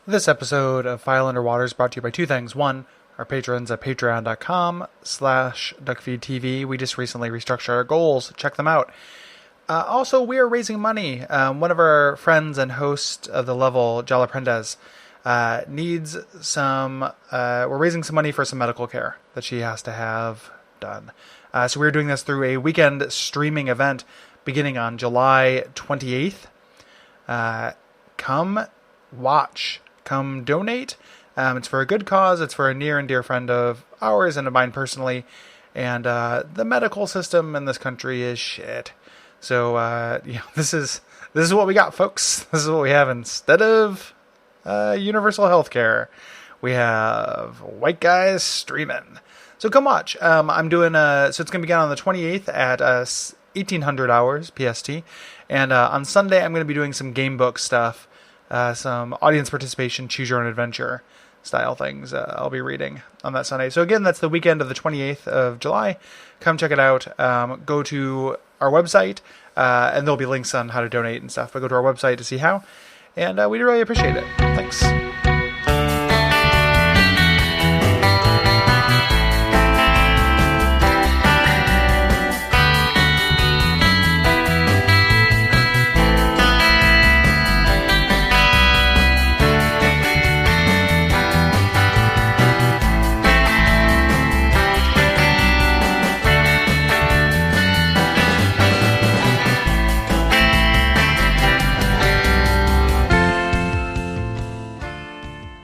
This episode of File Underwater is brought to you by two things. One, our patrons at patreon.com/Duckfeed.tv. We just recently restructured our goals. Check them out. Also, we are raising money. One of our friends and host of the level, Jala Prendez, needs some... we're raising some money for some medical care that she has to have done. So we're doing this through a weekend streaming event beginning on July 28th. Come watch. Come donate. It's for a good cause. It's for a near and dear friend of ours and of mine personally. And the medical system in this country is shit. So this is what we got, folks. This is what we have instead of universal health care. We have white guys streaming. So come watch. I'm doing so it's going to begin on the 28th at 1800 hours PST. And on Sunday, I'm going to be doing some game book stuff. Some audience participation, choose your own adventure style things I'll be reading on that Sunday. So again, that's the weekend of the 28th of July. Come check it out. Go to our website, and there'll be links on how to donate and stuff. But go to our website to see how. And we'd really appreciate it. Thanks.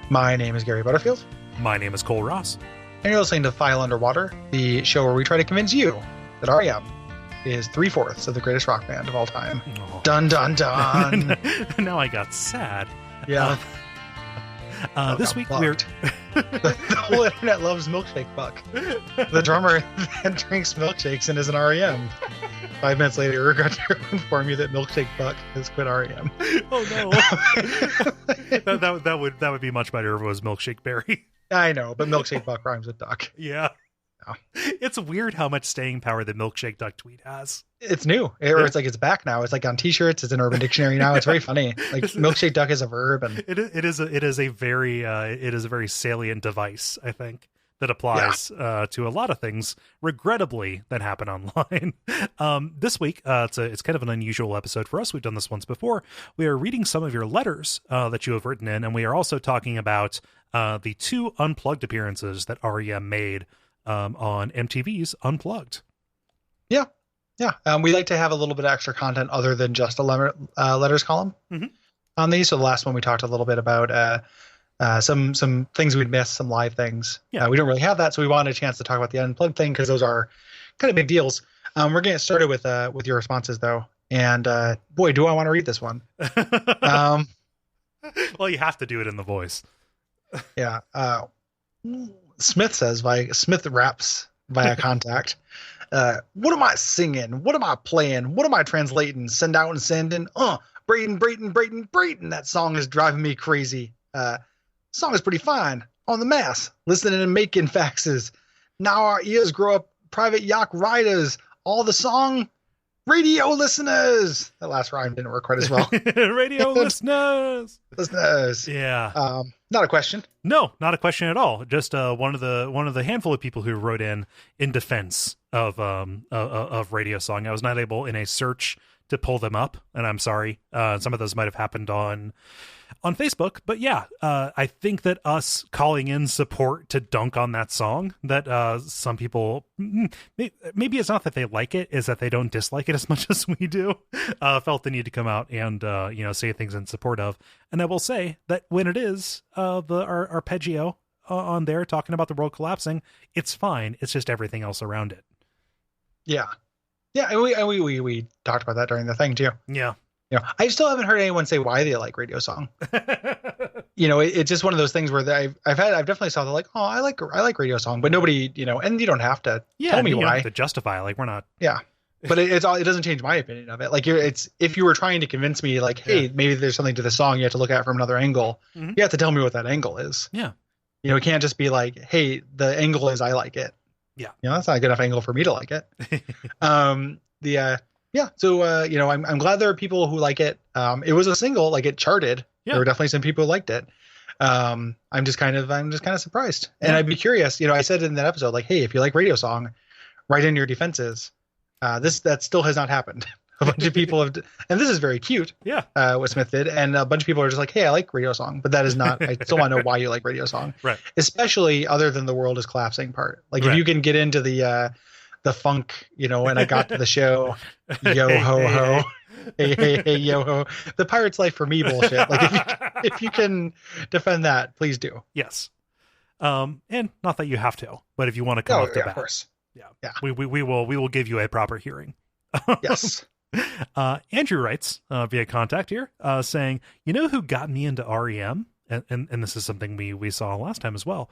My name is Gary Butterfield. My name is Cole Ross. And you're listening to File Underwater, the show where we try to convince you that R.E.M. is 3/4 of the greatest rock band of all time. Oh. Dun, dun, dun. Now I got sad. Yeah. This week we're... the whole internet loves Milkshake Buck. The drummer that drinks milkshakes and is an R.E.M. 5 minutes later, I regret to inform you that Milkshake Buck has quit R.E.M. Oh no! that would be much better if it was Milkshake Berry. I know, but Milkshake Buck rhymes with duck. Yeah. Oh. It's weird how much staying power the Milkshake Duck tweet has. It's new, or it's like it's back now. It's like on T-shirts. It's in Urban Dictionary now. It's very funny. Like Milkshake Duck is a verb, and it is a very salient device, I think, that applies to a lot of things, regrettably, that happen online. This week, it's kind of an unusual episode for us. We've done this once before. We are reading some of your letters that you have written in, and we are also talking about the 2 Unplugged appearances that R.E.M. made on MTV's Unplugged. Yeah. We like to have a little bit of extra content other than just a letters column on these. So the last one we talked a little bit about some things we'd missed, some live things. Yeah. We don't really have that, so we wanted a chance to talk about the Unplugged thing because those are kind of big deals. We're getting started with your responses, though. And boy, do I want to read this one. Well, you have to do it in the voice. Yeah. Smith raps via contact. What am I singing? What am I playing? What am I translating? Send out and sending. Brayden. That song is driving me crazy. Song is pretty fine. On the mass. Listening and making faxes. Now our ears grow up private yacht riders. All the song. Radio listeners. That last rhyme didn't work quite as well. Radio listeners. Yeah. Not a question. No, not a question at all. Just one of the handful of people who wrote in defense of Radio Song. I was not able in a search to pull them up, and I'm sorry. Some of those might have happened on Facebook, but yeah, I think that us calling in support to dunk on that song, that some people, maybe it's not that they like it, is that they don't dislike it as much as we do, felt the need to come out and say things in support of. And I will say that when it is our arpeggio on there talking about the world collapsing, it's fine. It's just everything else around it. Yeah, and we talked about that during the thing too. Yeah. I still haven't heard anyone say why they like Radio Song. It's just one of those things where I've definitely saw that like, oh, I like Radio Song, but nobody, and you don't have to tell me why. You don't have to justify, like we're not. Yeah, but it doesn't change my opinion of it. Like if you were trying to convince me, like, hey, maybe there's something to the song you have to look at from another angle. Mm-hmm. You have to tell me what that angle is. Yeah. It can't just be like, hey, the angle is I like it. Yeah. That's not a good enough angle for me to like it. So I'm glad there are people who like it. It was a single, like it charted. Yeah. There were definitely some people who liked it. I'm just kind of surprised. And I'd be curious, I said in that episode, like, hey, if you like Radio Song, write in your defenses. That still has not happened. A bunch of people have, and this is very cute. Yeah. What Smith did, and a bunch of people are just like, "Hey, I like Radio Song," but that is not. I still want to know why you like Radio Song, right? Especially other than the world is collapsing part. Like if you can get into the funk, and I got to the show, yo ho ho, hey yo ho, the pirate's life for me bullshit. Like if you can defend that, please do. Yes. And not that you have to, but if you want to come up to bat, of course. Yeah. We will give you a proper hearing. Yes. Andrew writes via contact here, saying, who got me into REM? And this is something we saw last time as well.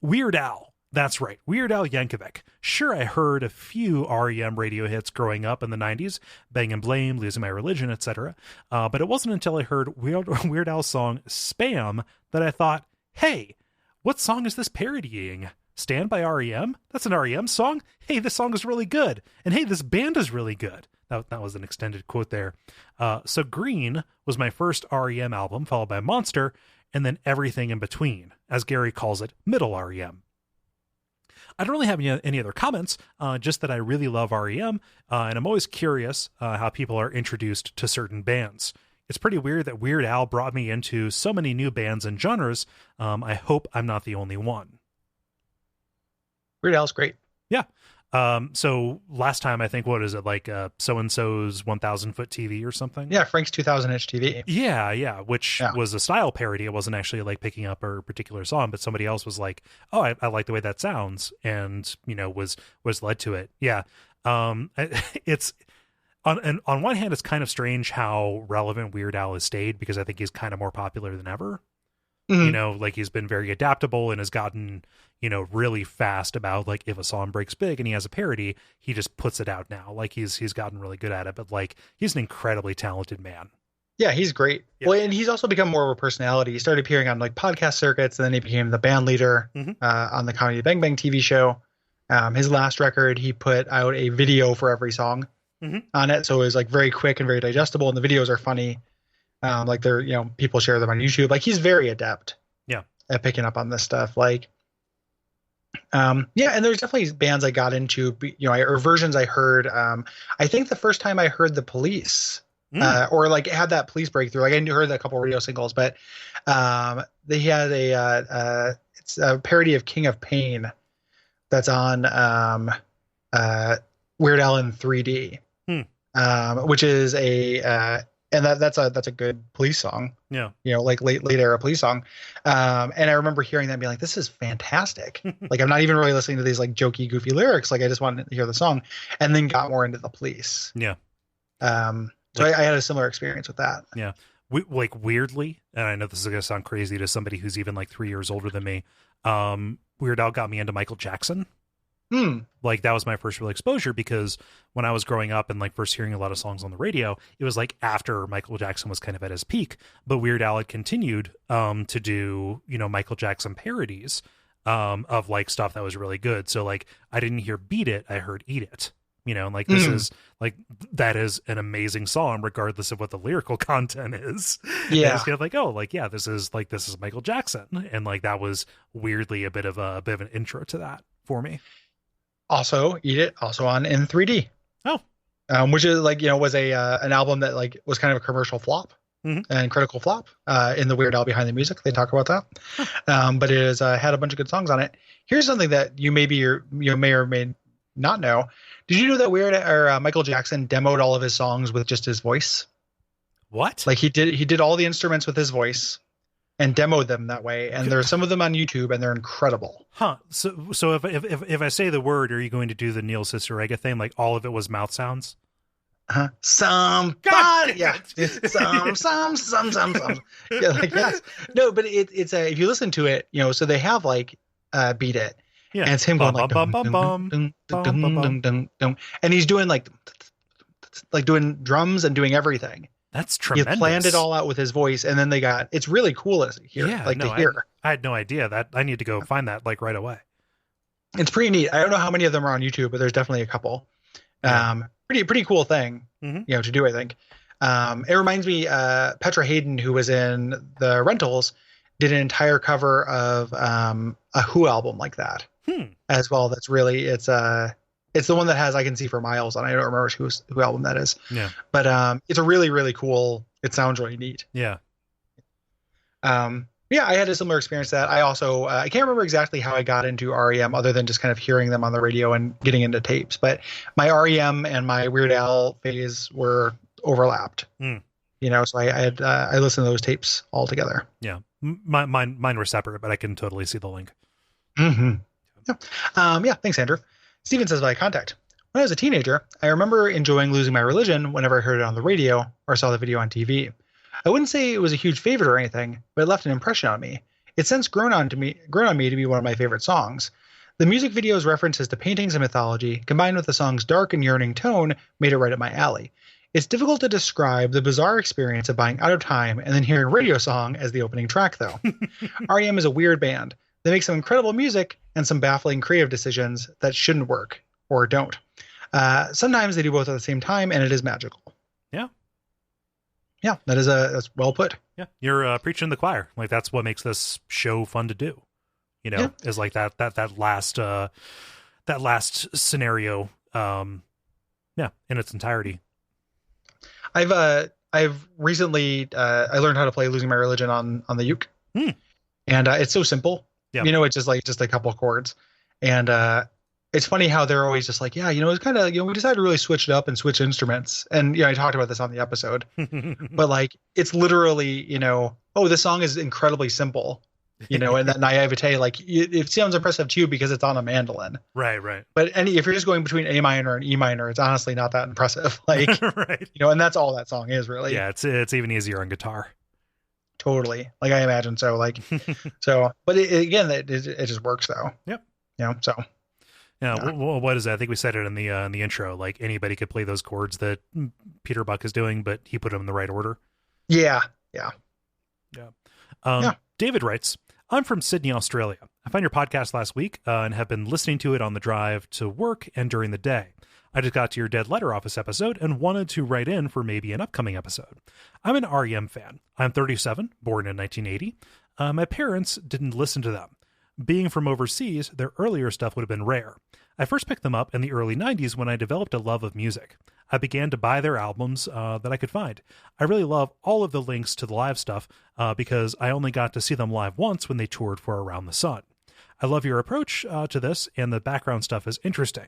Weird Al. That's right. Weird Al Yankovic. Sure, I heard a few REM radio hits growing up in the 90s, Bang and Blame, Losing My Religion, etc. But it wasn't until I heard Weird Al's song Spam that I thought, hey, what song is this parodying? Stand by REM? That's an REM song? Hey, this song is really good. And hey, this band is really good. That was an extended quote there. So Green was my first REM album, followed by Monster, and then everything in between, as Gary calls it, middle REM. I don't really have any other comments, just that I really love REM, and I'm always curious how people are introduced to certain bands. It's pretty weird that Weird Al brought me into so many new bands and genres. I hope I'm not the only one. Weird Al's great. Yeah. So last time, I think, what is it, like so-and-so's 1,000-foot TV or something? Yeah, Frank's 2,000-inch TV. Yeah, which was a style parody. It wasn't actually like picking up a particular song, but somebody else was like, oh, I like the way that sounds, and, was led to it. Yeah. It's... On one hand, it's kind of strange how relevant Weird Al has stayed, because I think he's kind of more popular than ever. Mm-hmm. Like he's been very adaptable and has gotten, really fast about like if a song breaks big and he has a parody, he just puts it out now. Like he's gotten really good at it, but like he's an incredibly talented man. Yeah, he's great. Yeah. Well, and he's also become more of a personality. He started appearing on like podcast circuits, and then he became the band leader on the Comedy Bang Bang TV show. His last record, he put out a video for every song on it. So it was like very quick and very digestible, and the videos are funny. Like they're, people share them on YouTube. Like he's very adept at picking up on this stuff. Like, and there's definitely bands I got into, or versions I heard. I think the first time I heard the Police, or like had that Police breakthrough, like I heard a couple radio singles, but they had it's a parody of King of Pain that's on Weird Al in 3D, which is and that's a good Police song. Yeah. Like late era Police song. And I remember hearing that and being like, this is fantastic. Like, I'm not even really listening to these like jokey, goofy lyrics. Like I just wanted to hear the song, and then got more into the Police. Yeah. So I had a similar experience with that. Yeah. Like weirdly, and I know this is going to sound crazy to somebody who's even like 3 years older than me. Weird Al got me into Michael Jackson. Like that was my first real exposure, because when I was growing up and like first hearing a lot of songs on the radio, it was like after Michael Jackson was kind of at his peak, but Weird Al had continued to do, Michael Jackson parodies of like stuff that was really good. So like I didn't hear Beat It, I heard Eat It. Like this is like, that is an amazing song regardless of what the lyrical content is. Yeah. It's kind of like, oh, like, yeah, this is Michael Jackson. And like, that was weirdly a bit of an intro to that for me. Also, Eat It, also on in 3D. Oh, which is like, was an album that like was kind of a commercial flop and critical flop in the Weird Al Behind the Music. They talk about that. But it has had a bunch of good songs on it. Here's something that you may or may not know. Did you know that Michael Jackson demoed all of his songs with just his voice? What? Like he did all the instruments with his voice and demoed them that way, and there's some of them on YouTube, and they're incredible. Huh? So if I say the word, are you going to do the Neil Cicerega thing? Like all of it was mouth sounds? Somebody, yeah, some. Yeah, like yes, no, but it's if you listen to it, so they have like Beat It, and it's him going like and he's doing like doing drums and doing everything. That's tremendous. He planned it all out with his voice, and then it's really cool to hear. Yeah, to hear. I had no idea that. I need to go find that like right away. It's pretty neat. I don't know how many of them are on YouTube, but there's definitely a couple. Yeah. Pretty cool thing, to do, I think. It reminds me, Petra Hayden, who was in the Rentals, did an entire cover of a Who album like that as well. That's really it's the one that has I Can See for Miles on. I don't remember who album that is. Yeah. But it's a really, really cool. It sounds really neat. Yeah. Yeah, I had a similar experience to that. I also I can't remember exactly how I got into REM other than just kind of hearing them on the radio and getting into tapes. But my REM and my Weird Al phase were overlapped. So I listened to those tapes all together. Yeah, mine were separate, but I can totally see the link. Mm-hmm. Yeah. Thanks, Andrew. Steven says by contact. When I was a teenager, I remember enjoying Losing My Religion whenever I heard it on the radio or saw the video on TV. I wouldn't say it was a huge favorite or anything, but it left an impression on me. It's since grown on me to be one of my favorite songs. The music video's references to paintings and mythology, combined with the song's dark and yearning tone, made it right up my alley. It's difficult to describe the bizarre experience of buying Out of Time and then hearing Radio Song as the opening track, though. REM is a weird band. They make some incredible music and some baffling creative decisions that shouldn't work, or don't. Sometimes they do both at the same time, and it is magical. Yeah. Yeah, that's well put. Yeah, you're preaching to the choir. Like, that's what makes this show fun to do. Is like that last scenario. In its entirety. I've recently I learned how to play Losing My Religion on the uke, and it's so simple. Yeah. It's just a couple of chords, and it's funny how they're always just like, it's kind of, we decided to really switch it up and switch instruments. And, I talked about this on the episode, but like, it's literally, this song is incredibly simple, and that naivete, like it sounds impressive to you because it's on a mandolin. Right. But if you're just going between A minor and E minor, it's honestly not that impressive. Like, right. And that's all that song is really. Yeah. It's even easier on guitar. Totally. Like, I imagine so, like, but it just works though. Yep. So. Yeah, well, what is that? I think we said it in the intro. Like, anybody could play those chords that Peter Buck is doing, but he put them in the right order. Yeah. David writes, I'm from Sydney, Australia. I found your podcast last week and have been listening to it on the drive to work and during the day. I just got to your Dead Letter Office episode and wanted to write in for maybe an upcoming episode. I'm an REM fan. I'm 37, born in 1980. My parents didn't listen to them. Being from overseas, their earlier stuff would have been rare. I first picked them up in the early 90s when I developed a love of music. I began to buy their albums that I could find. I really love all of the links to the live stuff because I only got to see them live once when they toured for Around the Sun. I love your approach to this, and the background stuff is interesting.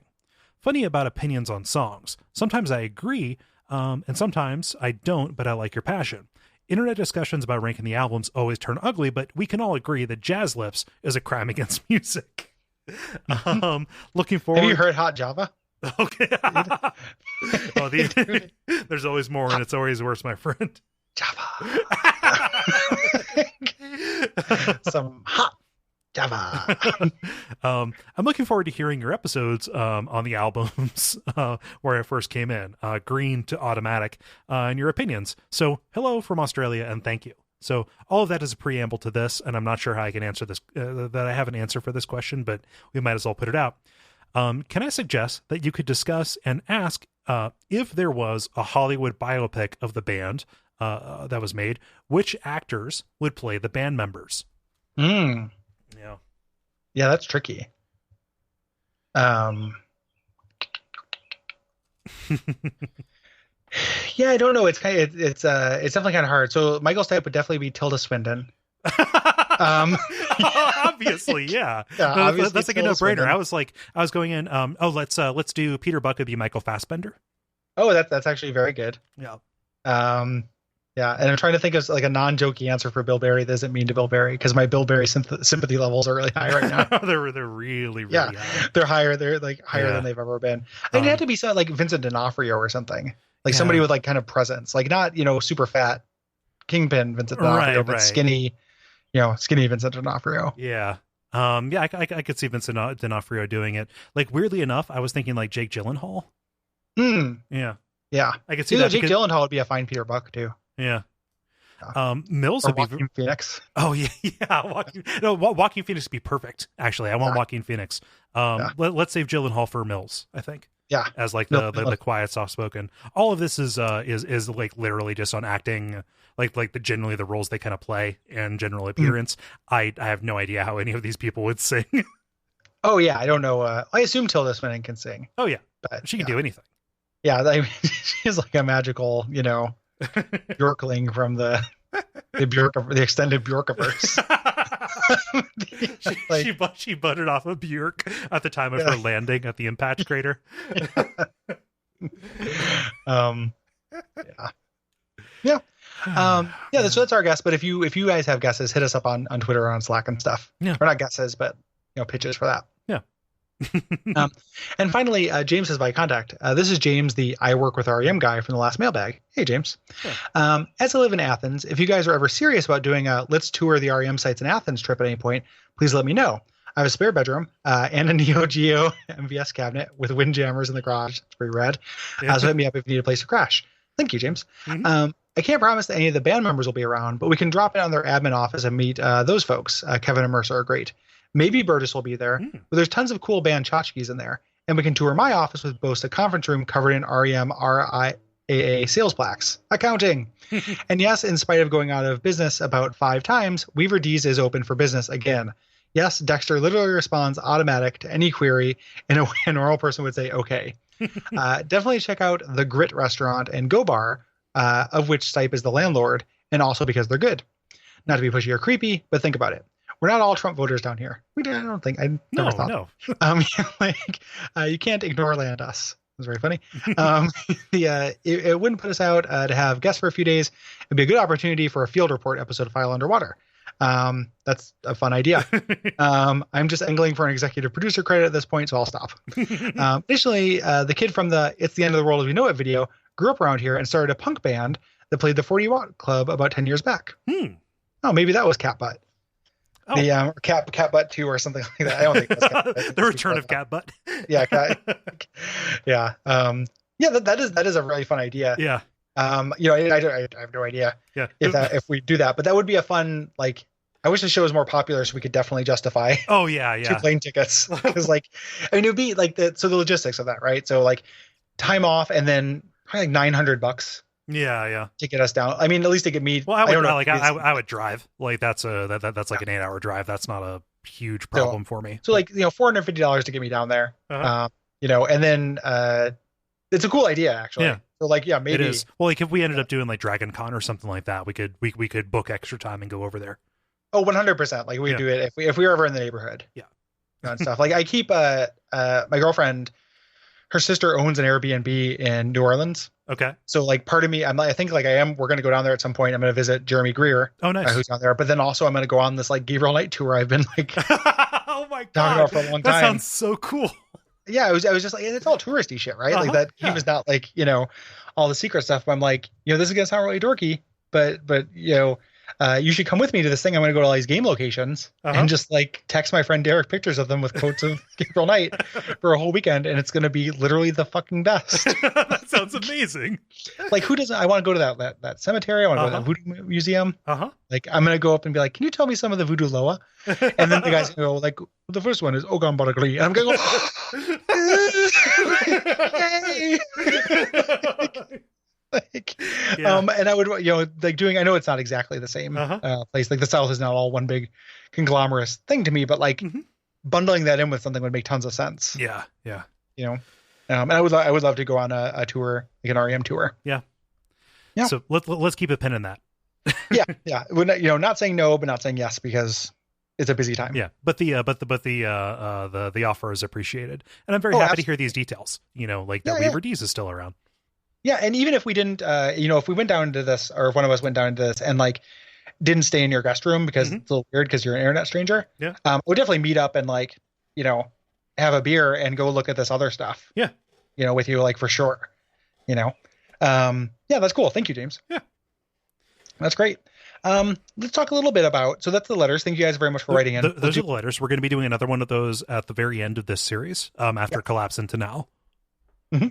Funny about opinions on songs. Sometimes I agree, and sometimes I don't, but I like your passion. Internet discussions about ranking the albums always turn ugly, but we can all agree that Jazz Lips is a crime against music. Looking forward. Have you heard Hot Java? Okay. There's always more, and it's always worse, my friend. Java. Some hot Java. I'm looking forward to hearing your episodes on the albums where I first came in, Green to Automatic, and your opinions. So, hello from Australia, and thank you. So, all of that is a preamble to this, and I'm not sure how I can answer this, that I have an answer for this question, but we might as well put it out. Can I suggest that you could discuss and ask if there was a Hollywood biopic of the band that was made, which actors would play the band members? Yeah, that's tricky. Yeah, I don't know. It's definitely kind of hard. So Michael's type would definitely be Tilda Swinton. Obviously, yeah. Obviously that's like a no-brainer. I was going in. Let's do Peter Buck would be Michael Fassbender. Oh, that's actually very good. Yeah. Yeah, and I'm trying to think of like a non-jokey answer for Bill Berry that doesn't mean to Bill Berry because my Bill Berry sympathy levels are really high right now. they're really high. They're higher. They're like higher than they've ever been. It'd have to be something like Vincent D'Onofrio or something, like somebody with like kind of presence, like not super fat Kingpin Vincent D'Onofrio, but skinny, skinny Vincent D'Onofrio. Yeah. I could see Vincent D'Onofrio doing it. Like, weirdly enough, I was thinking like Jake Gyllenhaal. Yeah. I could see that. Jake Gyllenhaal would be a fine Peter Buck too. Yeah. Mills would be Joaquin Phoenix. Oh yeah. Joaquin Phoenix would be perfect. Actually, I want Joaquin Phoenix. Let's save Gyllenhaal for Mills, I think. Yeah. as like No, the quiet, soft spoken. All of this is like literally just on acting, like generally the roles they kind of play and general appearance. I have no idea how any of these people would sing. Oh yeah, I don't know. I assume Tilda Swinton can sing. Oh yeah, but she can do anything. Yeah, she's like a magical, Bjorkling from the extended Bjorkiverse. She buttered off a Bjork at the time of her landing at the impact crater. Yeah. So that's our guess. But if you guys have guesses, hit us up on Twitter or on Slack and stuff. Yeah. Or not guesses, but pitches for that. Yeah. And finally, James has by contact. This is James, the I work with REM guy from the last mailbag. Hey, James. Sure. As I live in Athens, if you guys are ever serious about doing a let's tour the REM sites in Athens trip at any point, please let me know. I have a spare bedroom and a Neo Geo MVS cabinet with windjammers in the garage. It's pretty rad. So hit me up if you need a place to crash. Thank you, James. Mm-hmm. I can't promise that any of the band members will be around, but we can drop in on their admin office and meet those folks. Kevin and Mercer are great. Maybe Burtis will be there, but there's tons of cool band tchotchkes in there. And we can tour my office, which boasts a conference room covered in REM RIAA sales plaques. Accounting. And yes, in spite of going out of business about 5 times, Weaver D's is open for business again. Yes, Dexter literally responds automatic to any query in a way a normal person would say, okay. Definitely check out the Grit Restaurant and Go Bar, of which Stipe is the landlord, and also because they're good. Not to be pushy or creepy, but think about it. We're not all Trump voters down here. I never thought. No. You can't ignore land us. It was very funny. It wouldn't put us out to have guests for a few days. It'd be a good opportunity for a field report episode of File Underwater. That's a fun idea. I'm just angling for an executive producer credit at this point, so I'll stop. Additionally, the kid from the It's the End of the World as We Know It video grew up around here and started a punk band that played the 40 Watt Club about 10 years back. Oh, maybe that was Cat Butt. Oh. The Cat Butt 2 or something like that. I don't think it was Cat Butt. The Return of Cat Butt. Yeah. Yeah. That is a really fun idea. Yeah. I have no idea if we do that, but that would be a fun, like, I wish the show was more popular so we could definitely justify 2 plane tickets. Because it would be like the logistics of that, right? So like time off and then probably like $900 to get us down. I mean, at least to get me. Well, I would drive. Like that's an 8-hour drive. That's not a huge problem for me. So $450 to get me down there. And then it's a cool idea actually. Yeah. So maybe it is. Well, like if we ended up doing like Dragon Con or something like that, we could book extra time and go over there. Oh, 100%. Like we do it if we were ever in the neighborhood. Yeah. And stuff. Like I keep my girlfriend, her sister owns an Airbnb in New Orleans. Okay. So part of me, we're going to go down there at some point. I'm going to visit Jeremy Greer. Oh, nice. Who's down there. But then also I'm going to go on this Gabriel Night tour I've been oh my God. talking about for a long time. That sounds so cool. Yeah. I was just it's all touristy shit, right? Like that he was not all the secret stuff. But I'm like, this is going to sound really dorky, but you should come with me to this thing. I'm going to go to all these game locations and just text my friend Derek pictures of them with quotes of Gabriel Knight for a whole weekend. And it's going to be literally the fucking best. That sounds amazing. Who doesn't, I want to go to that cemetery. I want to go to that voodoo museum. I'm going to go up and be like, can you tell me some of the voodoo loa? And then the guys go the first one is Ogan Baragli. And I'm going to go, and I would, doing, I know it's not exactly the same place. The South is not all one big conglomerate thing to me, but bundling that in with something would make tons of sense. Yeah. Yeah. And I would love to go on a tour, an REM tour. Yeah. Yeah. So let's keep a pin in that. Yeah. Yeah. We're not saying no, but not saying yes, because it's a busy time. Yeah. But the offer is appreciated. And I'm very happy to hear these details, that Weaver D's is still around. Yeah, and even if we didn't, if we went down into this, or if one of us went down into this and didn't stay in your guest room because it's a little weird because you're an internet stranger, we'll definitely meet up and have a beer and go look at this other stuff. Yeah, with you for sure. That's cool. Thank you, James. Yeah, that's great. Let's talk a little bit about. So that's the letters. Thank you guys very much for writing in. Those are the letters. We're going to be doing another one of those at the very end of this series. After Collapse into Now. Mm-hmm.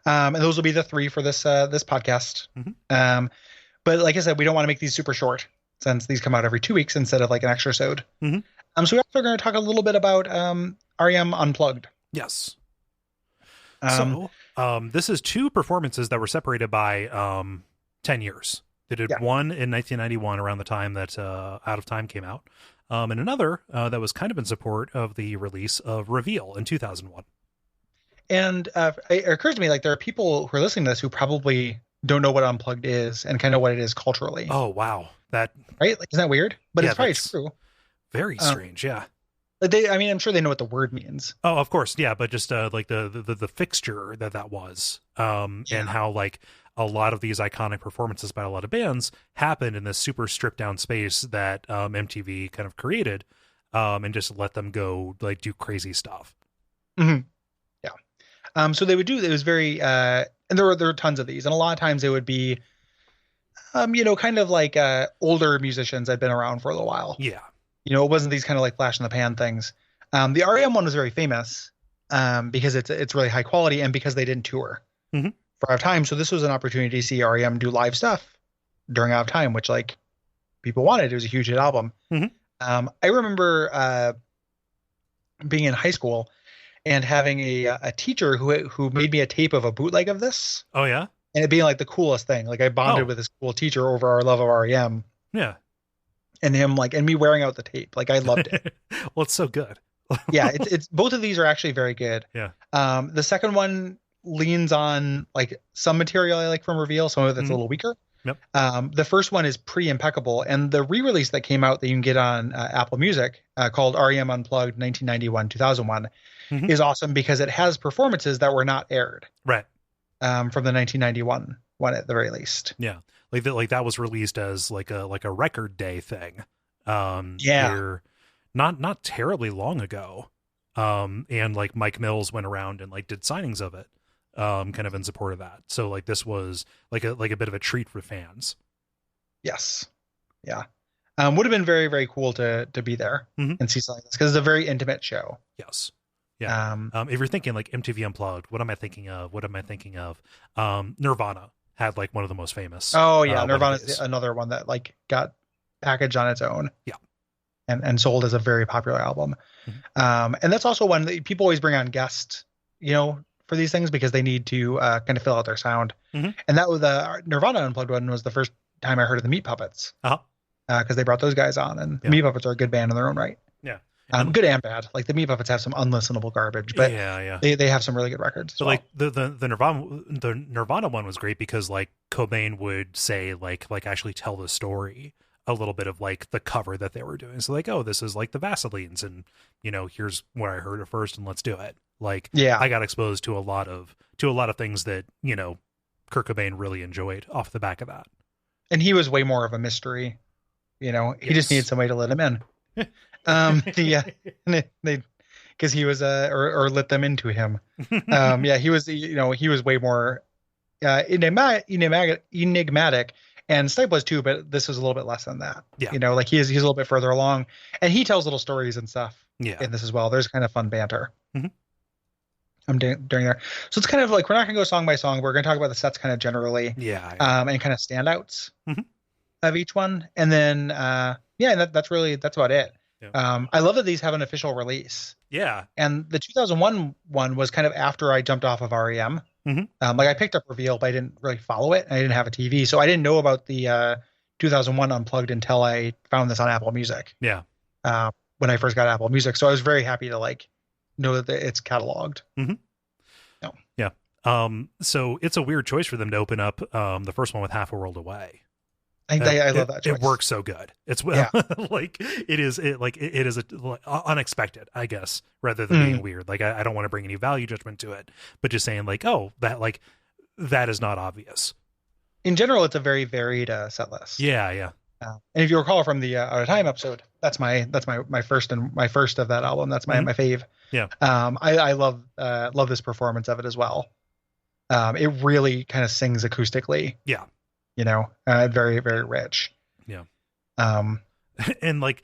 And those will be the 3 for this podcast. But like I said, we don't want to make these super short since these come out every 2 weeks instead of an extra sode. So we're also going to talk a little bit about REM Unplugged. Yes. Um, So, this is two performances that were separated by 10 years. They did yeah. one in 1991 around the time that Out of Time came out, and another that was kind of in support of the release of Reveal in 2001. And it occurs to me like there are people who are listening to this who probably don't know what Unplugged is and kind of what it is culturally, Oh, wow. That, right? Like, isn't that weird? But yeah, it's probably that's true. very Um, strange. Yeah. like I mean, I'm sure they know what the word means. Oh, of course, yeah, but just like the fixture that was, and Yeah. how like a lot of these iconic performances by a lot of bands happened in this super stripped down space that MTV kind of created, and just let them go like do crazy stuff. Hmm. Yeah. So they would do. It was very. And there were tons of these, and a lot of times it would be, kind of like older musicians that had been around for a little while. Yeah. It wasn't these kind of like flash in the pan things. The REM one was very famous because it's really high quality and because they didn't tour Hmm. for Out of Time. So this was an opportunity to see REM do live stuff during Out of Time, which like people wanted. It was a huge hit album. Hmm. I remember being in high school and having a teacher who made me a tape of a bootleg of this, Oh yeah. and it being like the coolest thing. Like I bonded Oh with this cool teacher over our love of REM, yeah. and him like and me wearing out the tape. Like I loved it. Well, it's so good. Yeah, it's both of these are actually very good. Yeah. The second one leans on like some material I like from Reveal, some of it's a Hmm. little weaker. Yep. The first one is pretty impeccable, and the re-release that came out that you can get on Apple Music called REM Unplugged 1991-2001 Hmm. is awesome because it has performances that were not aired Right. from the 1991 one at the very least. Yeah. Like that was released as like a record day thing. Yeah. Here, not terribly long ago. And like Mike Mills went around and like did signings of it, kind of in support of that. So like this was like a bit of a treat for fans. Yes. Yeah. Would have been very, very cool to be there Hmm. and see something like this because it's a very intimate show. Yes. Yeah. Um, If you're thinking like MTV Unplugged, what am I thinking of? What am I thinking of? Nirvana had like one of the most famous. oh yeah, one of Nirvana's these. another one that like got packaged on its own. Yeah. And sold as a very popular album. Mhm. And that's also one that people always bring on guests, for these things because they need to kind of fill out their sound. Mhm. And that was the Nirvana Unplugged one was the first time I heard of the Meat Puppets Uh-huh. because they brought those guys on, and the Yeah. Meat Puppets are a good band in their own right. Yeah. Good and bad. Like the Meat Puppets have some unlistenable garbage, but yeah. they have some really good records. But like the Nirvana one was great because like Cobain would say like actually tell the story a little bit of like the cover that they were doing. So like, oh, this is like the Vaselines, and here's where I heard it first, and let's do it. Like, Yeah. I got exposed to a lot of things that Kurt Cobain really enjoyed off the back of that. And he was way more of a mystery. He just Yes. needed somebody to let him in. They because he was or let them into him. He was he was way more enigmatic, and Stipe was too, but this was a little bit less than that. Yeah. Like he's a little bit further along, and he tells little stories and stuff Yeah. in this as well. There's kind of fun banter. Mhm. During there, so it's kind of like we're not gonna go song by song. We're gonna talk about the sets kind of generally, Yeah. and kind of standouts Mhm. of each one, and then and that's about it. Yeah. I love that these have an official release. Yeah. And the 2001 one was kind of after I jumped off of REM. Mhm. Like I picked up Reveal, but I didn't really follow it. I didn't have a TV, so I didn't know about the 2001 Unplugged until I found this on Apple Music. Yeah. When I first got Apple Music, so I was very happy to like know that it's cataloged. Mm-hmm. No. Yeah. So it's a weird choice for them to open up the first one with Half a World Away. I love that choice. It works so good. It's like it is unexpected, I guess, rather than being weird. Like I don't want to bring any value judgment to it, but just saying like, oh, that is not obvious. In general, it's a very varied set list. Yeah, yeah. And if you recall from the Out of Time episode, that's my first of that album. That's my fave. Yeah. I love this performance of it as well. It really kind of sings acoustically. Yeah. Very, very rich. Yeah. And like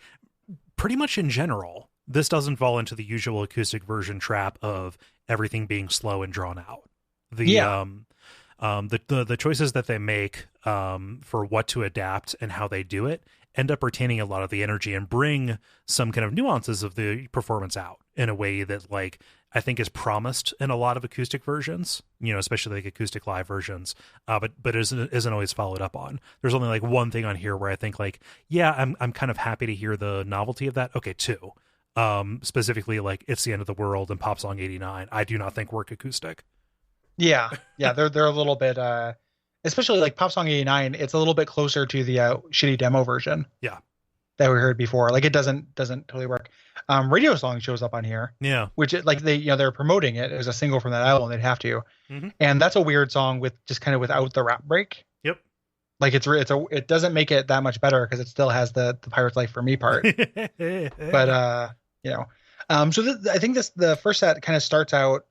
pretty much in general, this doesn't fall into the usual acoustic version trap of everything being slow and drawn out. The choices that they make for what to adapt and how they do it end up retaining a lot of the energy and bring some kind of nuances of the performance out in a way that, like, I think is promised in a lot of acoustic versions, especially like acoustic live versions, but isn't always followed up on. There's only like one thing on here where I think like, yeah, I'm kind of happy to hear the novelty of that. Okay, two. Specifically like It's the End of the World and Pop Song 89, I do not think work acoustic. Yeah, they're a little bit, especially like Pop Song 89. It's a little bit closer to the shitty demo version. Yeah, that we heard before. Like it doesn't totally work. Radio Song shows up on here. Yeah, which like they're promoting it as a single from that album. They'd have to, and that's a weird song with just kind of without the rap break. Yep. Like it doesn't make it that much better because it still has the Pirate's Life for Me part. But I think the first set kind of starts out.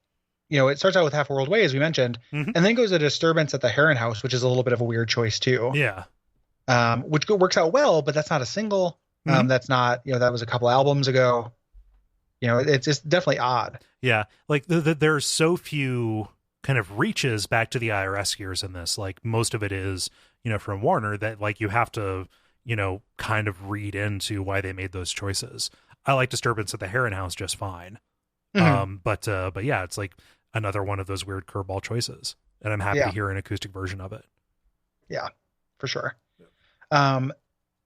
It starts out with Half a World Away, as we mentioned, and then goes a Disturbance at the Heron House, which is a little bit of a weird choice too. Yeah. Which works out well, but that's not a single. That's not, that was a couple albums ago. It's just definitely odd. Yeah. Like there's so few kind of reaches back to the IRS years in this. Like most of it is, from Warner that like you have to, kind of read into why they made those choices. I like Disturbance at the Heron House just fine. But yeah, it's like another one of those weird curveball choices, and I'm happy to hear an acoustic version of it. Yeah, for sure.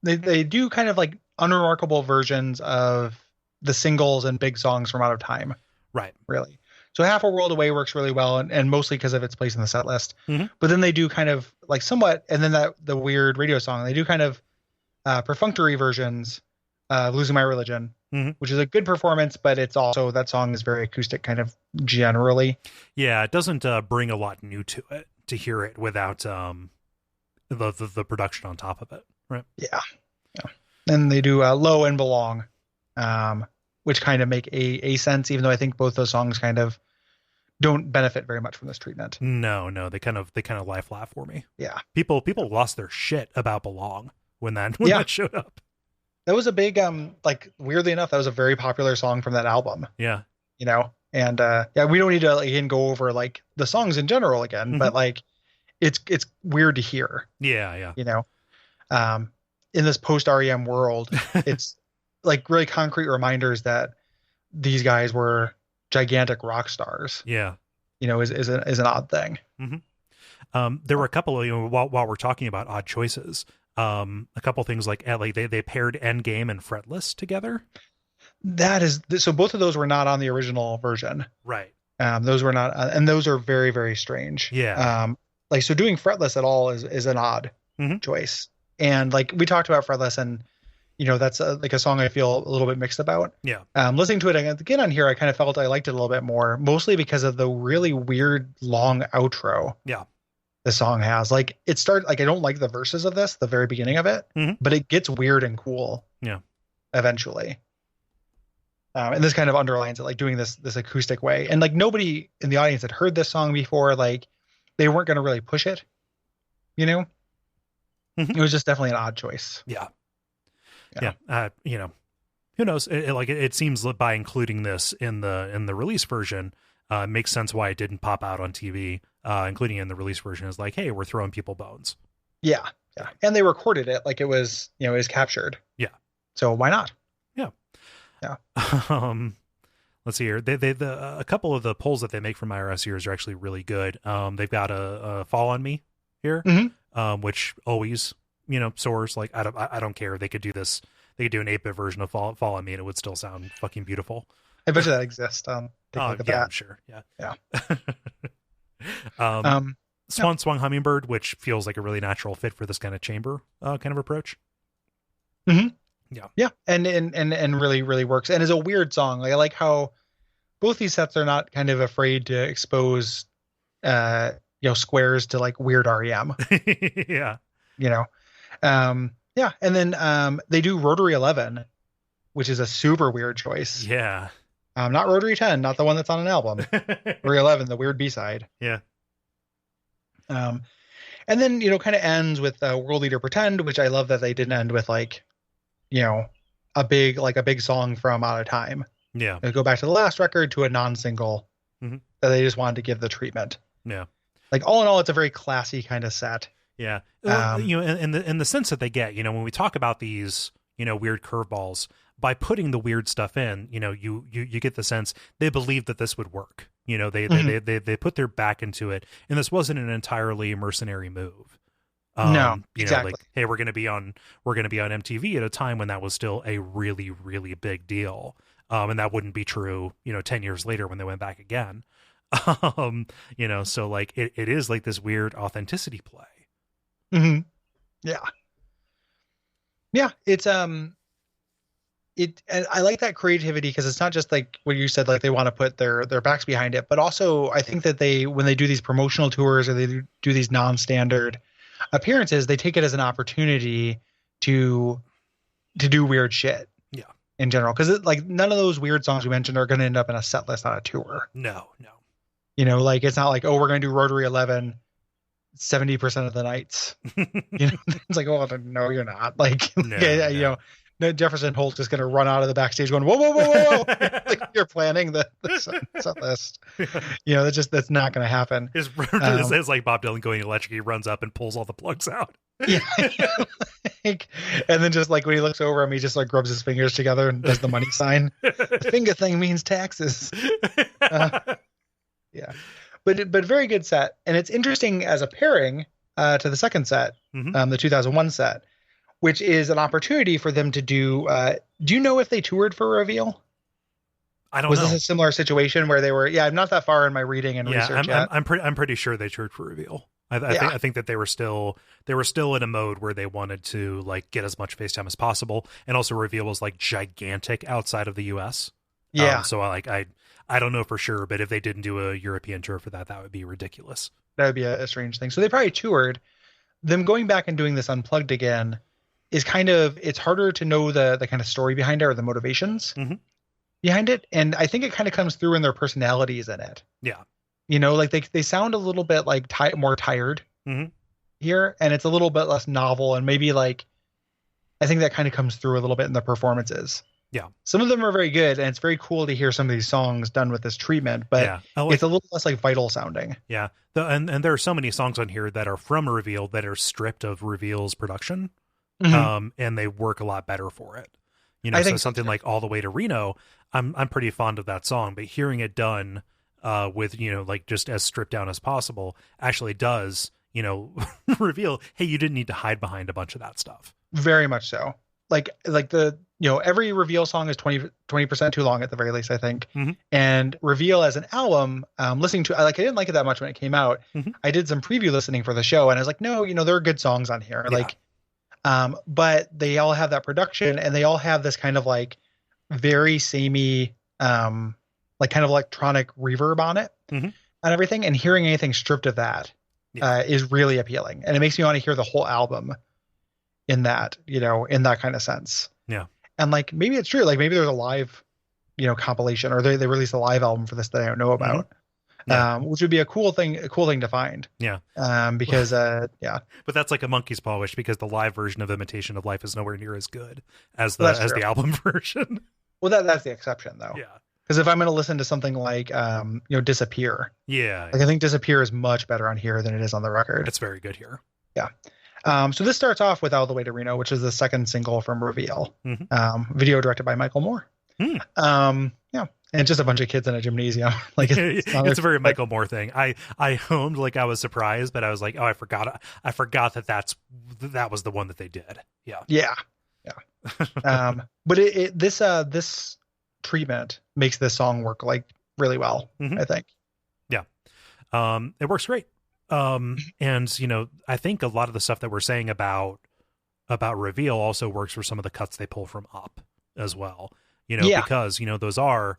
They do kind of like unremarkable versions of the singles and big songs from Out of Time. Right. Really. So Half a World Away works really well, and mostly because of its place in the set list. But then they do kind of like somewhat, and then the weird Radio Song, they do kind of perfunctory versions of Losing My Religion, which is a good performance, but it's also, that song is very acoustic kind of generally. Yeah, it doesn't bring a lot new to it to hear it without the production on top of it. Right. Yeah. And they do Low and Belong, which kind of make a sense, even though I think both those songs kind of don't benefit very much from this treatment. No, they kind of lie flat for me. Yeah. People lost their shit about Belong when that showed up. That was a big, like weirdly enough, that was a very popular song from that album. Yeah. And we don't need to again go over like the songs in general again, but like it's weird to hear. Yeah. In this post REM world, it's like really concrete reminders that these guys were gigantic rock stars. Yeah. Is an odd thing. There were a couple of, while we're talking about odd choices, a couple things like they paired Endgame and Fretless together. That is, so both of those were not on the original version. Right. Those were not, and those are very, very strange. Yeah. So doing Fretless at all is an odd choice. And like we talked about Fretless, and that's like a song I feel a little bit mixed about. Yeah. Listening to it again on here, I kind of felt I liked it a little bit more, mostly because of the really weird long outro. Yeah. The song has like it starts like I don't like the verses of this, the very beginning of it, but it gets weird and cool. Yeah. Eventually. And this kind of underlines it, like doing this acoustic way. And like nobody in the audience had heard this song before, like they weren't going to really push it. It was just definitely an odd choice. Yeah. Who knows? It seems that by including this in the release version, makes sense why it didn't pop out on TV. Including in the release version is like, hey, we're throwing people bones. Yeah. And they recorded it like it was, it was captured. Yeah. So why not? Yeah. Yeah. Let's see here. A couple of the polls that they make from IRS years are actually really good. They've got a Fall on Me here, which always, soars. Like I don't care. They could do this. They could do an 8-bit version of Fall on Me, and it would still sound fucking beautiful. I bet you that exists. I'm sure. Yeah. Yeah. Swung Hummingbird, which feels like a really natural fit for this kind of chamber kind of approach. Yeah, and really, really works, and is a weird song. Like I like how both these sets are not kind of afraid to expose, squares to like weird REM. Yeah. And then they do Rotary 11, which is a super weird choice. Yeah. Not Rotary 10, not the one that's on an album. Rotary 11, the weird B-side. Yeah. And then, kind of ends with World Leader Pretend, which I love that they didn't end with like, a big song from Out of Time. Yeah. They go back to the last record to a non-single that they just wanted to give the treatment. Yeah. Like all in all, it's a very classy kind of set. Yeah. In the sense that they get, when we talk about these, weird curveballs, by putting the weird stuff in, you get the sense they believe that this would work. They put their back into it, and this wasn't an entirely mercenary move. No, exactly. Like, hey, we're going to be on MTV at a time when that was still a really, really big deal. And that wouldn't be true, 10 years later when they went back again. So like it is like this weird authenticity play. Mm-hmm. Yeah. Yeah. It's, and I like that creativity because it's not just like what you said, like they want to put their backs behind it, but also I think that when they do these promotional tours or they do these non-standard appearances, they take it as an opportunity to do weird shit. Yeah. In general, because like none of those weird songs we mentioned are going to end up in a set list on a tour. No. Like it's not like, oh, we're going to do Rotary 11 70% of the nights. It's like, oh no, you're not. Like, no. Jefferson Holt is going to run out of the backstage going, whoa. Like you're planning the set list. That's not going to happen. It's like Bob Dylan going electric. He runs up and pulls all the plugs out. Yeah. And then just like when he looks over him, he just like rubs his fingers together and does the money sign. The finger thing means taxes. Yeah. But very good set. And it's interesting as a pairing to the second set, the 2001 set, which is an opportunity for them to do. Do you know if they toured for Reveal? I don't know. Was this a similar situation where they were? Yeah, I'm not that far in my reading and research yet. I'm pretty sure they toured for Reveal. I think that they were still in a mode where they wanted to like get as much FaceTime as possible, and also Reveal was like gigantic outside of the US. Yeah. So I don't know for sure, but if they didn't do a European tour for that would be ridiculous. That would be a strange thing. So they probably toured. Them going back and doing this Unplugged again is it's harder to know the kind of story behind it or the motivations behind it, and I think it kind of comes through in their personalities in it. Yeah. Like they sound a little bit like more tired here, and it's a little bit less novel, and maybe like I think that kind of comes through a little bit in the performances. Yeah, some of them are very good, and it's very cool to hear some of these songs done with this treatment, but it's a little less like vital sounding. Yeah, and there are so many songs on here that are from Reveal that are stripped of Reveal's production, and they work a lot better for it. I think something like All the Way to Reno, I'm pretty fond of that song, but hearing it done with like just as stripped down as possible actually does reveal, hey, you didn't need to hide behind a bunch of that stuff. Very much so. Like the every Reveal song is 20% too long at the very least, I think. And Reveal as an album, listening to I didn't like it that much when it came out. I did some preview listening for the show, and I was like, no, there are good songs on here. But they all have that production, and they all have this kind of like very samey like kind of electronic reverb on it and everything, and hearing anything stripped of that is really appealing, and it makes me want to hear the whole album in that in that kind of sense. And like maybe it's true, like maybe there's a live compilation, or they released a live album for this that I don't know about. Which would be a cool thing to find. Because but that's like a monkey's paw wish, because the live version of Imitation of Life is nowhere near as good as the album version. Well, that's the exception though. Because if I'm going to listen to something like Disappear, I think Disappear is much better on here than it is on the record. It's very good here. So this starts off with All the Way to Reno, which is the second single from Reveal. Video directed by Michael Moore. And just a bunch of kids in a gymnasium. Like it's a very Michael Moore thing. I homed, like I was surprised, but I was like, oh, I forgot that was the one that they did. But this treatment makes this song work like really well, I think. It works great. And I think a lot of the stuff that we're saying about Reveal also works for some of the cuts they pull from Up as well. Because those are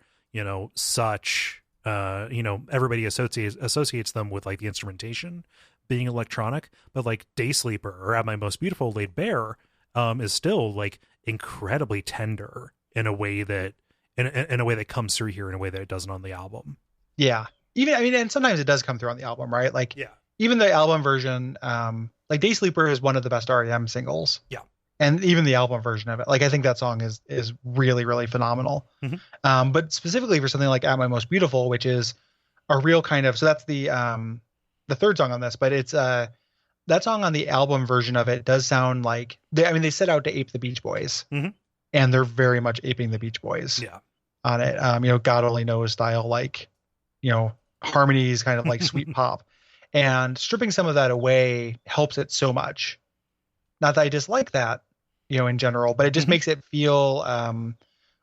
such everybody associates them with like the instrumentation being electronic, but like Day Sleeper or At My Most Beautiful Laid Bare is still like incredibly tender in a way that in a way that comes through here in a way that it doesn't on the album. And sometimes it does come through on the album, right? Like even the album version, like Day Sleeper is one of the best REM singles. And even the album version of it, like I think that song is really, really phenomenal. But specifically for something like At My Most Beautiful, which is a real kind of, so that's the third song on this, but it's that song on the album version of it does sound like they set out to ape the Beach Boys, Mm-hmm. and they're very much aping the Beach Boys Yeah. on it. God only knows style, like, harmonies, kind of like sweet pop, and stripping some of that away helps it so much. Not that I dislike that, in general, but it just Mm-hmm. makes it feel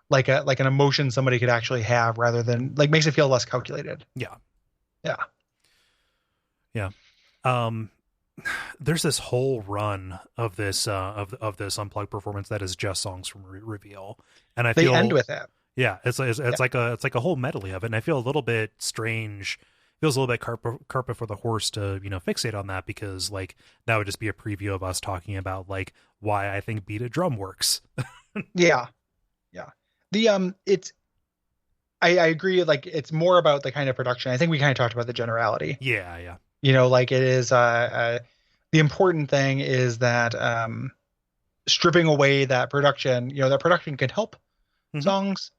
like an emotion somebody could actually have, rather than, like, makes it feel less calculated. Yeah. Yeah. Yeah. There's this whole run of this of this unplugged performance that is just songs from Reveal, and I They feel end with it. yeah, it's Yeah. like a whole medley of it, and I feel a little bit strange. Feels a little bit carpet for the horse to fixate on that, because like that would just be a preview of us talking about like why I think beat a drum works. Yeah. Yeah. It's I agree. Like, it's more about the kind of production. I think we kind of talked about the generality. Yeah, yeah. Like, it is the important thing is that stripping away that production. That production can help Mhm. songs.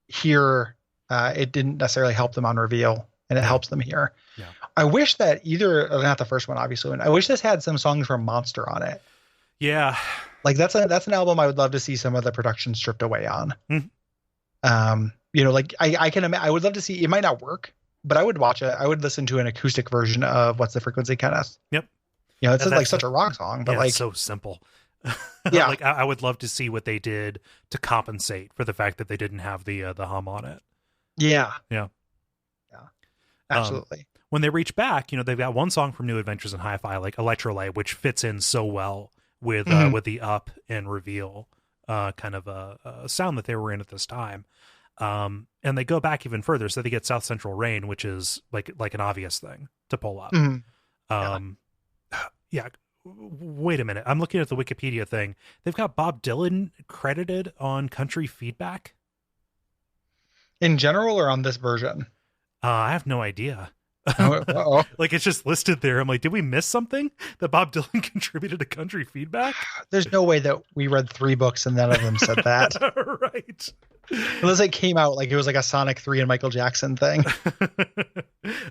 Here, it didn't necessarily help them on Reveal, and it Yeah. helps them here. Yeah. I wish that not the first one, obviously, and I wish this had some songs from Monster on it. Yeah. Like, that's an album I would love to see some of the production stripped away on. Mhm. Like, I would love to see. It might not work, but I would watch it. I would listen to an acoustic version of "What's the Frequency, Kenneth." Yep. It's like such a rock song, but yeah, like, it's so simple. Yeah. Like I would love to see what they did to compensate for the fact that they didn't have the hum on it. yeah, Yeah. absolutely. When they reach back, they've got one song from New Adventures in Hi-Fi, like Electrolyte, which fits in so well with with the Up and Reveal kind of a sound that they were in at this time. And they go back even further, so they get South Central Rain, which is like an obvious thing to pull up. Mhm. Yeah. Wait a minute. I'm looking at the Wikipedia thing. They've got Bob Dylan credited on Country Feedback. In general, or on this version? I have no idea. Uh-oh. Like, it's just listed there. I'm like, did we miss something that Bob Dylan contributed to Country Feedback? There's no way that we read 3 books and none of them said that. Right. Unless it came out like it was like a Sonic 3 and Michael Jackson thing.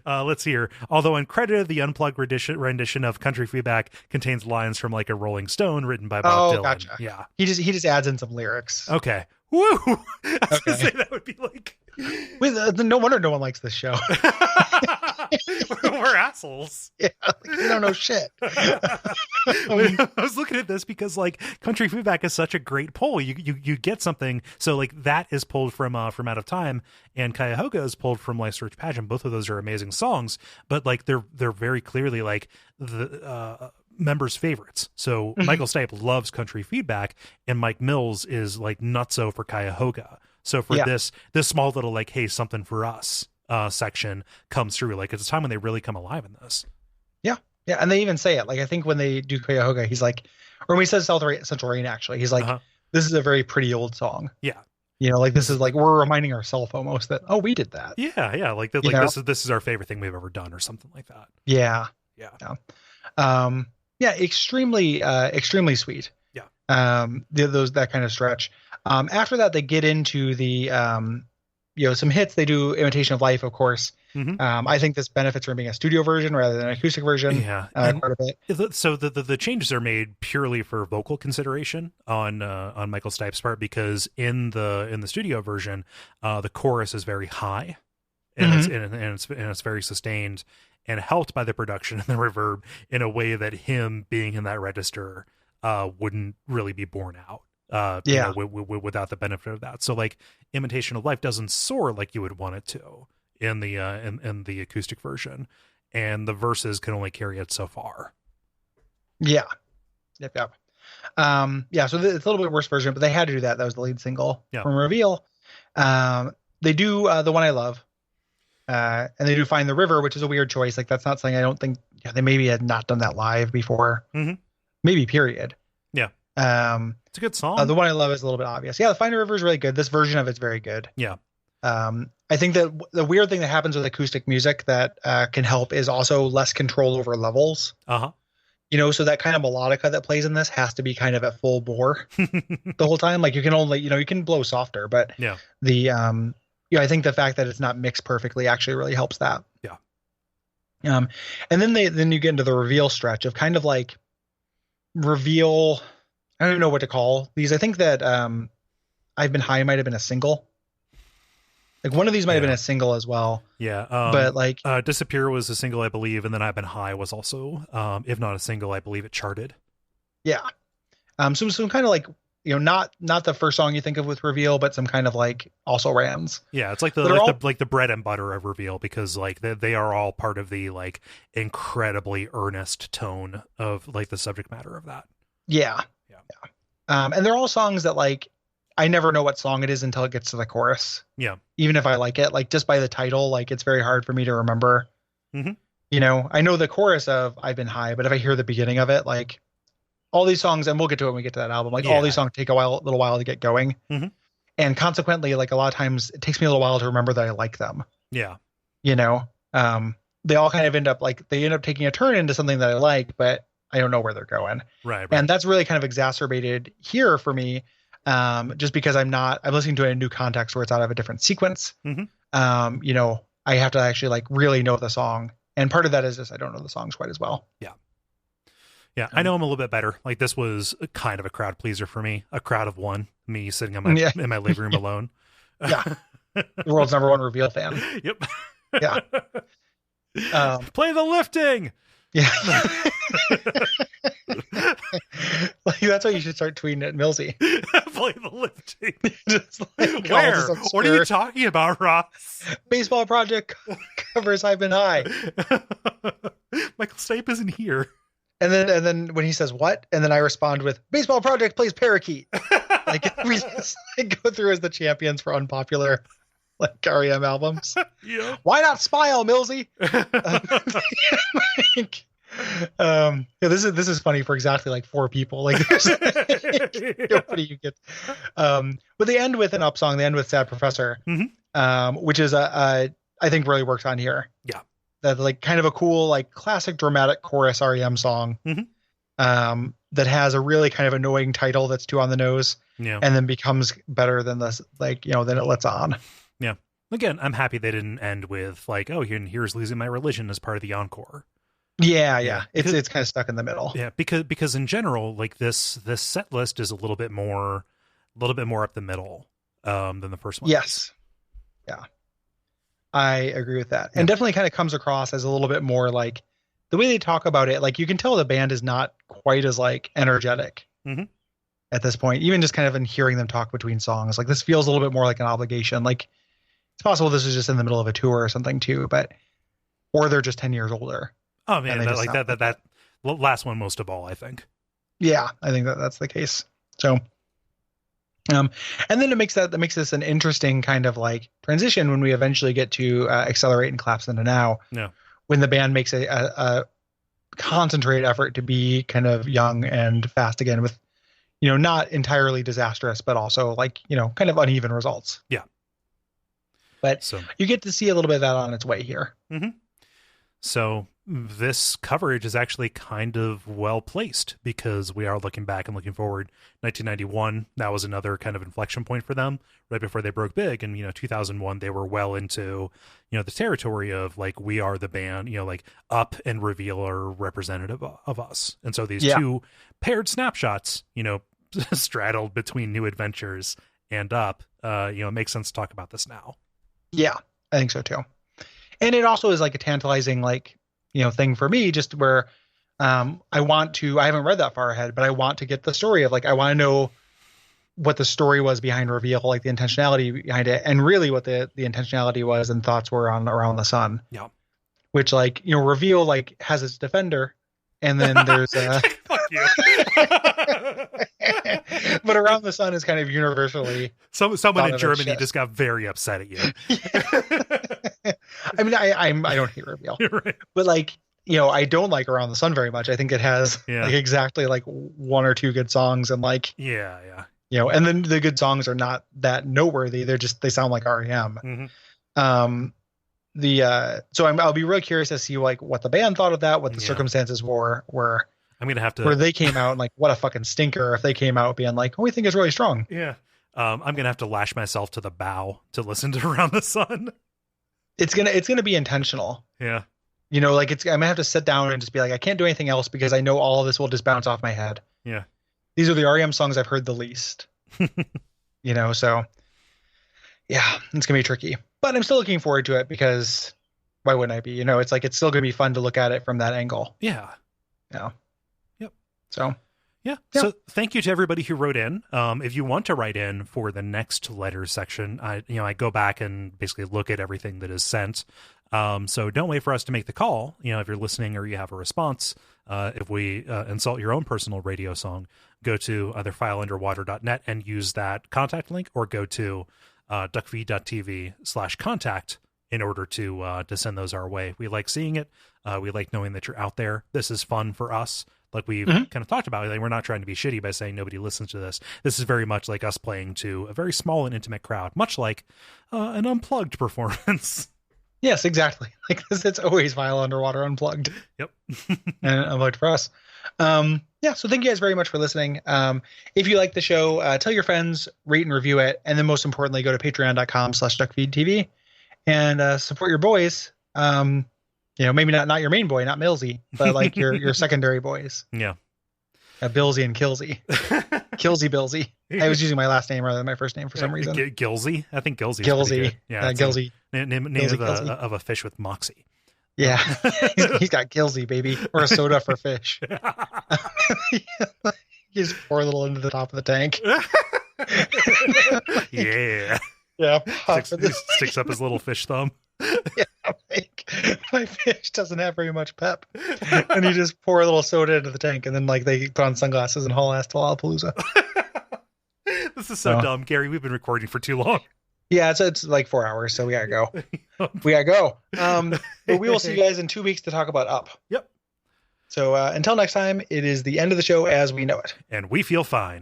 Let's hear. Although uncredited, the unplugged rendition of Country Feedback contains lines from like a Rolling Stone written by Bob Dylan. Gotcha. Yeah. He just adds in some lyrics. Okay. Woo! I was gonna say that would be like. No wonder no one likes this show. We're assholes. Yeah, like, we don't know shit. I was looking at this because like Country Feedback is such a great poll. You get something. So like that is pulled from Out of Time, and Cuyahoga is pulled from Life Search Pageant. Both of those are amazing songs, but like they're very clearly like the members' favorites. So Michael Stipe loves Country Feedback, and Mike Mills is like nutso for Cuyahoga. So for this small little like, hey, something for us section comes through. Like, it's a time when they really come alive in this. Yeah, and they even say it. Like, I think when they do Cuyahoga, he's like, or when he says Central Rain, actually, he's like, this is a very pretty old song. Yeah. Like, this is like, we're reminding ourselves almost that, oh, we did that. Yeah. Like this is our favorite thing we've ever done, or something like that. Yeah. Yeah. Extremely sweet. Yeah. That kind of stretch. After that, they get into the some hits. They do Imitation of Life, of course. I think this benefits from being a studio version rather than an acoustic version. Yeah, quite a bit. So the changes are made purely for vocal consideration on Michael Stipe's part, because in the studio version, the chorus is very high, and it's very sustained, and helped by the production and the reverb in a way that him being in that register wouldn't really be borne out. Without the benefit of that. So like Imitation of Life doesn't soar like you would want it to in the in the acoustic version, and the verses can only carry it so far. Yep. So it's a little bit worse version, but they had to do that. That was the lead single from Reveal. They do The One I Love, and they do Find the River, which is a weird choice. Like, that's not something I don't think they maybe had not done that live before. Maybe period. Yeah. It's a good song. The One I Love is a little bit obvious. Yeah, the Find a River is really good. This version of it's very good. Yeah. I think that the weird thing that happens with acoustic music that can help is also less control over levels. So that kind of melodica that plays in this has to be kind of at full bore the whole time. Like, you can only, you can blow softer, but I think the fact that it's not mixed perfectly actually really helps that. Yeah. Um, and then you get into the reveal stretch of kind of like reveal. I don't even know what to call these. I think that I've Been High might have been a single. Like one of these might have been Yeah. a single as well. Yeah. But like, Disappear was a single, I believe, and then I've Been High was also, if not a single, I believe it charted. yeah. So some kind of like, not the first song you think of with reveal, but some kind of like also rans. Yeah, it's like the bread and butter of reveal, because like they are all part of the like incredibly earnest tone of like the subject matter of that. Yeah. Yeah. And they're all songs that like I never know what song it is until it gets to the chorus. Yeah. Even if I like it, like just by the title, like it's very hard for me to remember. Mm-hmm. I know the chorus of I've Been High, but if I hear the beginning of it, like all these songs, and we'll get to it when we get to that album, like all these songs take a little while to get going. Mm-hmm. And consequently, like a lot of times it takes me a little while to remember that I like them. Yeah. They all kind of end up taking a turn into something that I like, but I don't know where they're going. Right. And that's really kind of exacerbated here for me. Just because I'm listening to a new context where it's out of a different sequence. Mm-hmm. I have to actually like really know the song. And part of that is just, I don't know the songs quite as well. Yeah. Yeah. I know I'm a little bit better. Like this was kind of a crowd pleaser for me, a crowd of one, me sitting in my living room alone. Yeah. The world's number one reveal fan. Yep. Yeah. Play the lifting. Yeah. Like that's why you should start tweeting at Millsy. Play the lifting. Just like, where? What are you talking about, Ross? Baseball Project covers I've Been High. Michael Stipe isn't here. And then when he says what, and then I respond with Baseball Project plays Parakeet. Like we just like, go through as the champions for unpopular like REM albums. Yeah. Why not Smile, Millsy? This is funny for exactly like four people. Like there's nobody you get. But they end with an up song. They end with Sad Professor, which is I think really works on here. Yeah. That like kind of a cool like classic dramatic chorus REM song. That has a really kind of annoying title that's too on the nose. Yeah. And then becomes better than this, like, than it lets on. Yeah. Again, I'm happy they didn't end with like, oh, here's Losing My Religion as part of the encore. Yeah. It's kind of stuck in the middle. Yeah, because in general, like this set list is a little bit more up the middle than the first one. Yes. Yeah. I agree with that. And definitely kind of comes across as a little bit more like the way they talk about it, like you can tell the band is not quite as like energetic at this point, even just kind of in hearing them talk between songs. Like this feels a little bit more like an obligation. Like it's possible this is just in the middle of a tour or something too, or they're just 10 years older. Oh man, that last one most of all, I think. Yeah, I think that's the case. So, and then it makes this an interesting kind of like transition when we eventually get to Accelerate and Collapse into Now. Yeah. When the band makes a concentrated effort to be kind of young and fast again with, not entirely disastrous, but also like, kind of uneven results. Yeah. But you get to see a little bit of that on its way here. Mm-hmm. So this coverage is actually kind of well placed because we are looking back and looking forward. 1991, that was another kind of inflection point for them right before they broke big. And, 2001, they were well into, the territory of like, we are the band, like Up and Reveal are representative of us. And so these two paired snapshots, straddled between New Adventures and Up, it makes sense to talk about this now. Yeah, I think so too. And it also is like a tantalizing, like, thing for me, just where I haven't read that far ahead, but I want to get the story of like, I want to know what the story was behind Reveal, like the intentionality behind it, and really what the intentionality was and thoughts were on Around the Sun. Yeah. Which like, Reveal like has its defender, and then there's fuck you. But Around the Sun is kind of universally. Someone in Germany just got very upset at you. I mean, I don't hate Reveal, right. But like, I don't like Around the Sun very much. I think it has like exactly like one or two good songs, and like and then the good songs are not that noteworthy. They sound like REM. So I'll be really curious to see like what the band thought of that, what the circumstances were. I'm gonna have to where they came out and like what a fucking stinker if they came out being like, oh, we think it's really strong. Yeah. I'm gonna have to lash myself to the bow to listen to Around the Sun. It's gonna be intentional. Yeah. You know, like I'm gonna have to sit down and just be like, I can't do anything else because I know all of this will just bounce off my head. Yeah. These are the REM songs I've heard the least. You know, so yeah, it's gonna be tricky. But I'm still looking forward to it because why wouldn't I be? You know, it's like it's still gonna be fun to look at it from that angle. Yeah. You know? Yep. So yeah. So thank you to everybody who wrote in. If you want to write in for the next letters section, I go back and basically look at everything that is sent. So don't wait for us to make the call. You know, if you're listening or you have a response, if we insult your own personal radio song, go to either fileunderwater.net and use that contact link, or go to duckfeed.tv/contact in order to send those our way. We like seeing it. We like knowing that you're out there. This is fun for us. Like we've kind of talked about, like, we're not trying to be shitty by saying nobody listens to this. This is very much like us playing to a very small and intimate crowd, much like an Unplugged performance. Yes, exactly. Like this, it's always File Underwater Unplugged. Yep. And Unplugged for us. Yeah, so thank you guys very much for listening. If you like the show, tell your friends, rate and review it, and then most importantly, go to patreon.com/duckfeed.tv and support your boys. You know, maybe not your main boy, not Millsy, but like your secondary boys. Yeah. Billsy and Killsy. Killsy Billsy. I was using my last name rather than my first name for some reason. Gilsey? I think Gilsey. Gilsey. Yeah. Gilsey. Name of a fish with moxie. Yeah. He's got Gilsey, baby. Or a soda for fish. You just pour a little into the top of the tank. Yeah. Yeah. Sticks up his little fish thumb. Yeah, like, my fish doesn't have very much pep. And you just pour a little soda into the tank, and then like they put on sunglasses and haul ass to Lollapalooza. This is so dumb, Gary. We've been recording for too long. Yeah, it's like 4 hours, so we gotta go. But we will see you guys in 2 weeks to talk about Up. Yep. So until next time, it is the end of the show as we know it. And we feel fine.